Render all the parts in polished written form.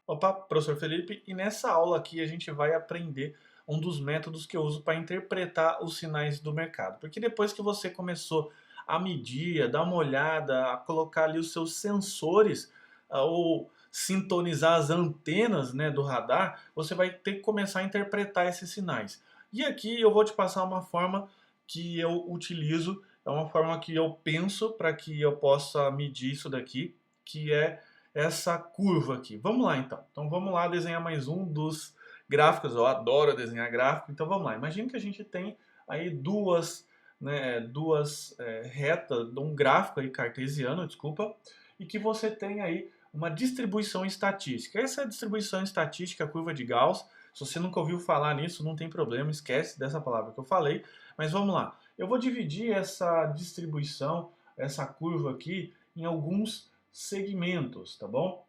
Opa, professor Felipe, e nessa aula aqui a gente vai aprender um dos métodos que eu uso para interpretar os sinais do mercado. Porque depois que você começou a medir, a dar uma olhada, a colocar ali os seus sensores, ou sintonizar as antenas, né, do radar, você vai ter que começar a interpretar esses sinais. E aqui eu vou te passar uma forma que eu utilizo, é uma forma que eu penso para que eu possa medir isso daqui, que é essa curva aqui. Vamos lá então. Então vamos lá desenhar mais um dos gráficos. Eu adoro desenhar gráfico. Então vamos lá. Imagina que a gente tem aí duas retas, um gráfico aí cartesiano, desculpa, e que você tem aí uma distribuição estatística. Essa distribuição estatística, a curva de Gauss, se você nunca ouviu falar nisso, não tem problema, esquece dessa palavra que eu falei. Mas vamos lá. Eu vou dividir essa distribuição, essa curva aqui, em alguns segmentos, tá bom?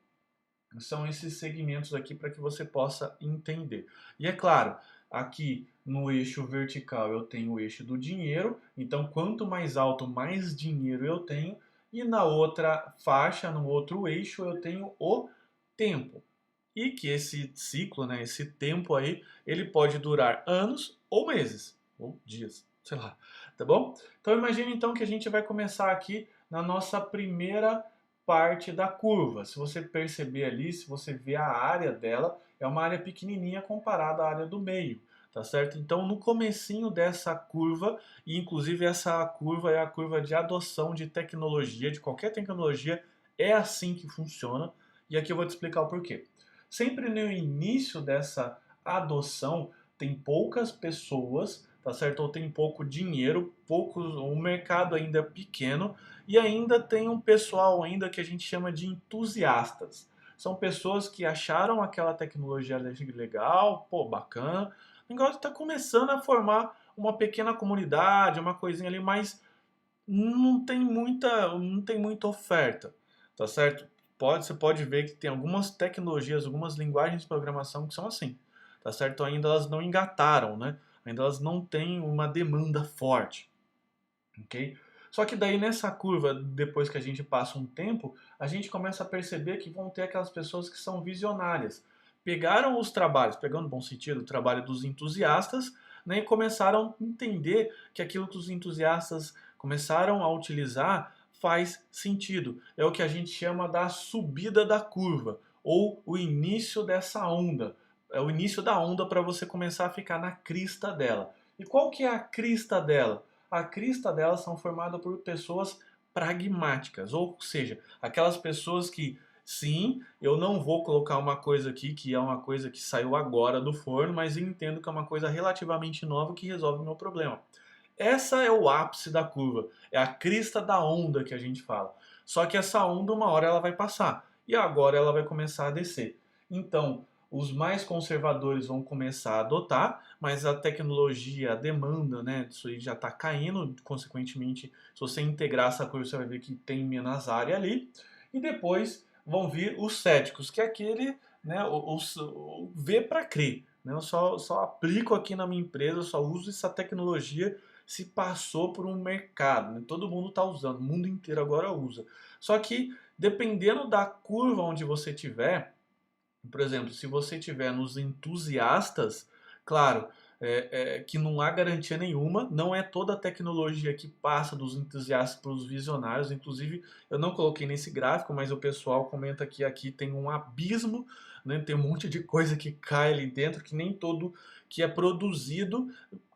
São esses segmentos aqui para que você possa entender. E é claro, aqui no eixo vertical eu tenho o eixo do dinheiro, então quanto mais alto, mais dinheiro eu tenho, e na outra faixa, no outro eixo, eu tenho o tempo. E que esse ciclo, né, esse tempo aí, ele pode durar anos ou meses, ou dias, sei lá, tá bom? Então imagine então que a gente vai começar aqui na nossa primeira parte da curva. Se você perceber ali, se você ver a área dela, é uma área pequenininha comparada à área do meio, tá certo? Então no comecinho dessa curva, e inclusive essa curva é a curva de adoção de tecnologia, de qualquer tecnologia, é assim que funciona, e aqui eu vou te explicar o porquê. Sempre no início dessa adoção tem poucas pessoas, tá certo? Ou tem pouco dinheiro, poucos, o mercado ainda é pequeno e ainda tem um pessoal ainda que a gente chama de entusiastas. São pessoas que acharam aquela tecnologia legal, pô, bacana. O negócio está começando a formar uma pequena comunidade, uma coisinha ali, mas não tem muita oferta, tá certo? Você pode ver que tem algumas tecnologias, algumas linguagens de programação que são assim, tá certo? Ainda elas não engataram, né? Ainda elas não têm uma demanda forte, ok? Só que daí nessa curva, depois que a gente passa um tempo, a gente começa a perceber que vão ter aquelas pessoas que são visionárias. Pegaram os trabalhos, pegando no bom sentido, o trabalho dos entusiastas, né, e começaram a entender que aquilo que os entusiastas começaram a utilizar faz sentido. É o que a gente chama da subida da curva, ou o início dessa onda. É o início da onda para você começar a ficar na crista dela. E qual que é a crista dela? A crista delas são formadas por pessoas pragmáticas, ou seja, aquelas pessoas que, sim, eu não vou colocar uma coisa aqui que é uma coisa que saiu agora do forno, mas eu entendo que é uma coisa relativamente nova que resolve o meu problema. Essa é o ápice da curva, é a crista da onda que a gente fala. Só que essa onda, uma hora ela vai passar e agora ela vai começar a descer. Então, os mais conservadores vão começar a adotar, mas a tecnologia, a demanda, né, disso aí já está caindo. Consequentemente, se você integrar essa curva, você vai ver que tem menos área ali. E depois vão vir os céticos, que é aquele, né, o ver para crer. Né? Eu só aplico aqui na minha empresa, eu só uso essa tecnologia se passou por um mercado, né? Todo mundo está usando, o mundo inteiro agora usa. Só que dependendo da curva onde você tiver, por exemplo, se você tiver nos entusiastas, claro, que não há garantia nenhuma, não é toda a tecnologia que passa dos entusiastas para os visionários. Inclusive, eu não coloquei nesse gráfico, mas o pessoal comenta que aqui tem um abismo, né? Tem um monte de coisa que cai ali dentro, que nem todo que é produzido,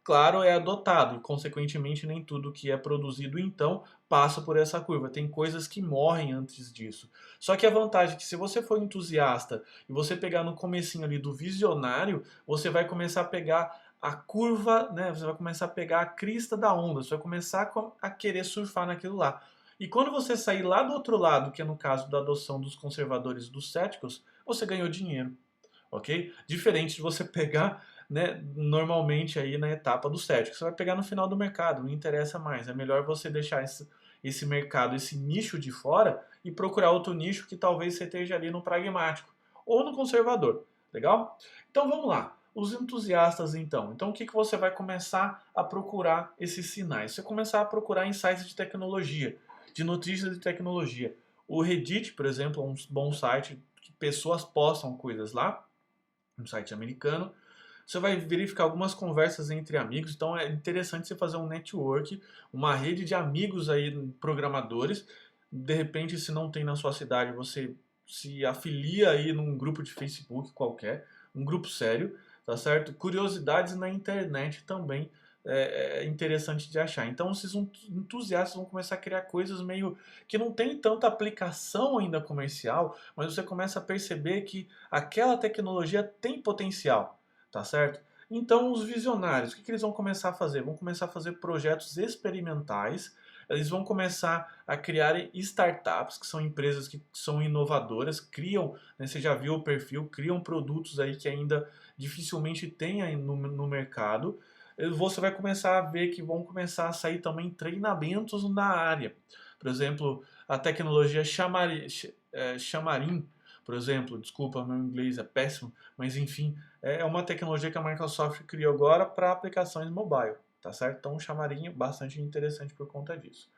claro, é adotado, e consequentemente nem tudo que é produzido então passa por essa curva. Tem coisas que morrem antes disso. Só que a vantagem é que se você for entusiasta e você pegar no comecinho ali do visionário, você vai começar a pegar a curva, né? Você vai começar a pegar a crista da onda, você vai começar a querer surfar naquilo lá. E quando você sair lá do outro lado, que é no caso da adoção dos conservadores e dos céticos, você ganhou dinheiro, ok? Diferente de você pegar, né, normalmente aí na etapa do cético. Você vai pegar no final do mercado, não interessa mais. É melhor você deixar esse mercado, esse nicho de fora e procurar outro nicho que talvez você esteja ali no pragmático ou no conservador. Legal? Então vamos lá. Os entusiastas, então. Então, o que você vai começar a procurar esses sinais? Você começar a procurar em sites de tecnologia, de notícias de tecnologia. O Reddit, por exemplo, é um bom site pessoas postam coisas lá, um site americano. Você vai verificar algumas conversas entre amigos, então é interessante você fazer um network, uma rede de amigos aí, programadores. De repente, se não tem na sua cidade, você se afilia aí num grupo de Facebook qualquer, um grupo sério, tá certo? Curiosidades na internet também é interessante de achar. Então, esses entusiastas vão começar a criar coisas meio que não tem tanta aplicação ainda comercial, mas você começa a perceber que aquela tecnologia tem potencial, tá certo? Então, os visionários, o que eles vão começar a fazer? Vão começar a fazer projetos experimentais, eles vão começar a criar startups, que são empresas que são inovadoras, criam, né, você já viu o perfil, criam produtos aí que ainda dificilmente tem aí no mercado. Você vai começar a ver que vão começar a sair também treinamentos na área. Por exemplo, a tecnologia Xamarin, por exemplo, desculpa, meu inglês é péssimo, mas enfim, é uma tecnologia que a Microsoft criou agora para aplicações mobile, tá certo? Então, o Xamarin é bastante interessante por conta disso.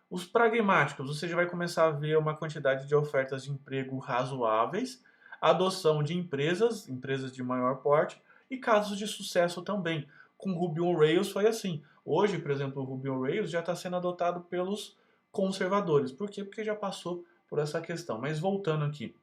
Os pragmáticos, você já vai começar a ver uma quantidade de ofertas de emprego razoáveis, adoção de empresas, empresas de maior porte, e casos de sucesso também. Com Ruby on Rails foi assim. Hoje, por exemplo, o Ruby on Rails já está sendo adotado pelos conservadores. Por quê? Porque já passou por essa questão. Mas voltando aqui,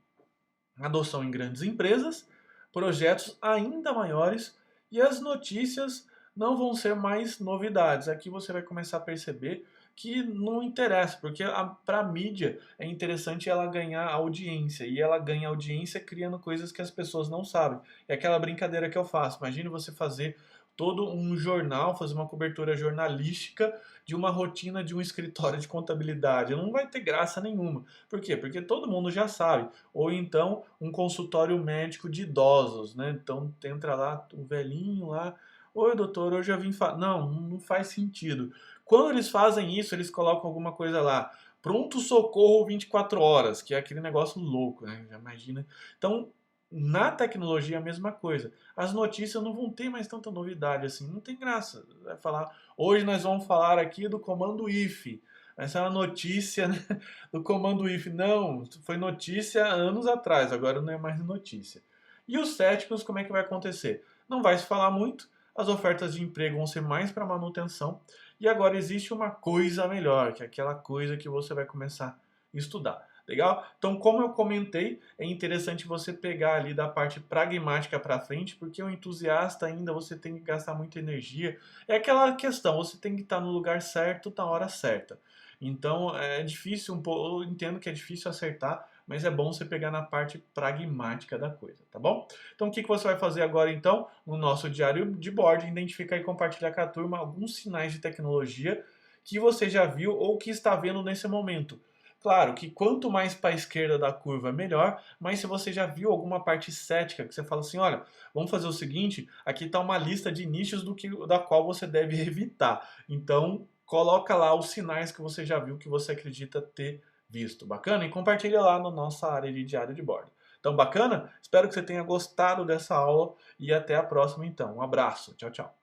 adoção em grandes empresas, projetos ainda maiores e as notícias não vão ser mais novidades. Aqui você vai começar a perceber que não interessa, porque para a mídia é interessante ela ganhar audiência, e ela ganha audiência criando coisas que as pessoas não sabem. É aquela brincadeira que eu faço. Imagine você fazer todo um jornal, fazer uma cobertura jornalística de uma rotina de um escritório de contabilidade. Não vai ter graça nenhuma. Por quê? Porque todo mundo já sabe. Ou então um consultório médico de idosos, né? Então entra lá o velhinho lá, oi doutor, hoje eu vim falar. Não, não faz sentido. Quando eles fazem isso, eles colocam alguma coisa lá. Pronto socorro 24 horas, que é aquele negócio louco, né? Já imagina. Então, na tecnologia é a mesma coisa. As notícias não vão ter mais tanta novidade assim, não tem graça. Vai falar, hoje nós vamos falar aqui do comando if. Essa é uma notícia, né, do comando if. Não, foi notícia anos atrás, agora não é mais notícia. E os céticos, como é que vai acontecer? Não vai se falar muito, as ofertas de emprego vão ser mais para manutenção, e agora existe uma coisa melhor, que é aquela coisa que você vai começar a estudar. Legal? Então, como eu comentei, é interessante você pegar ali da parte pragmática para frente, porque o entusiasta ainda você tem que gastar muita energia. É aquela questão, você tem que estar no lugar certo, na hora certa. Então, é difícil um pouco, eu entendo que é difícil acertar, mas é bom você pegar na parte pragmática da coisa, tá bom? Então, o que você vai fazer agora, então, no nosso diário de bordo, identificar e compartilhar com a turma alguns sinais de tecnologia que você já viu ou que está vendo nesse momento. Claro que quanto mais para a esquerda da curva, melhor, mas se você já viu alguma parte cética, que você fala assim, olha, vamos fazer o seguinte, aqui está uma lista de nichos da qual você deve evitar. Então, coloca lá os sinais que você já viu, que você acredita ter visto. Bacana? E compartilha lá na nossa área de diário de bordo. Então, bacana? Espero que você tenha gostado dessa aula e até a próxima então. Um abraço. Tchau, tchau.